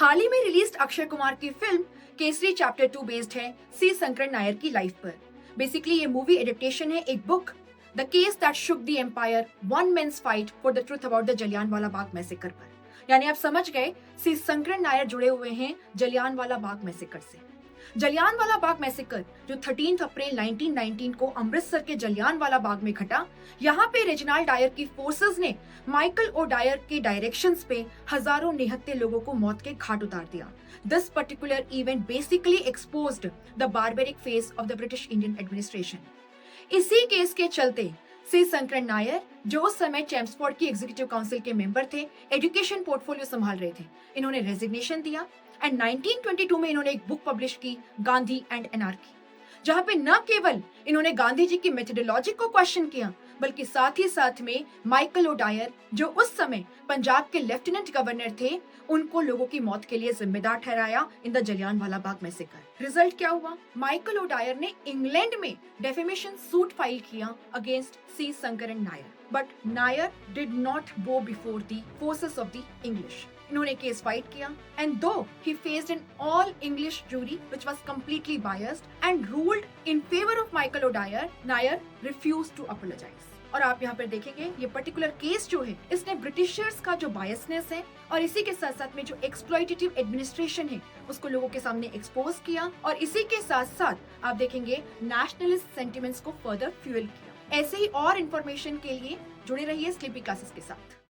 हाल ही में रिलीज अक्षय कुमार की film Kesari chapter 2 based है सी शंकर नायर की लाइफ पर। बेसिकली ये मूवी एडेप्टेशन है एक book the case that shook the empire, one man's fight for the truth about the Jallianwala Bagh massacre पर। यानी आप समझ गए, सी शंकर नायर जुड़े हुए हैं जलियांवाला बाग मैसेकर से। जलियांवाला बाग मैसेकर जो 13 अप्रैल 1919 को अमृतसर के जलियांवाला बाग में घटा, यहाँ पे रेजिनाल्ड डायर की फोर्सेस ने माइकल ओ डायर के डायरेक्शंस पे हजारों निहत्थे लोगों को मौत के घाट उतार दिया। This particular event basically exposed the barbaric face of the British Indian administration. इसी केस के चलते सी शंकर नायर, जो उस समय चैम्सफोर्ड की एग्जीक्यूटिव काउंसिल के मेंबर थे, एजुकेशन पोर्टफोलियो संभाल रहे थे। इन्होंने रेजिग्नेशन दिया एंड 1922 में इन्होंने एक बुक पब्लिश की, गांधी एंड एनार्की, जहां पे न केवल इन्होंने गांधी जी की मेथोडोलॉजी को क्वेश्चन किया, बल्कि साथ ही साथ में माइकल ओ डायर, जो उस समय पंजाब के लेफ्टिनेंट गवर्नर थे, उनको लोगों की मौत के लिए जिम्मेदार ठहराया in the Jallianwala Bagh massacre. Result क्या हुआ? माइकल ओ डायर ने इंग्लैंड में डेफेमेशन सूट फाइल किया against C Shankar Nair, but Nair did not go before the forces of the English. इन्होंने केस फाइट किया and though he faced an all English jury which was completely biased and ruled in favour of Michael O'Dwyer, Nair refused to apologise. और आप यहाँ पर देखेंगे ये particular case जो है, इसने ब्रिटिशर्स का जो बायसनेस है और इसी के साथ साथ में जो एक्सप्लॉइटेटिव एडमिनिस्ट्रेशन है उसको लोगों के सामने एक्सपोज किया, और इसी के साथ साथ आप देखेंगे नेशनलिस्ट सेंटिमेंट्स को फर्दर फ्यूल किया। ऐसे ही और इन्फॉर्मेशन के लिए जुड़े रहिए स्लीपी क्लासेस के साथ।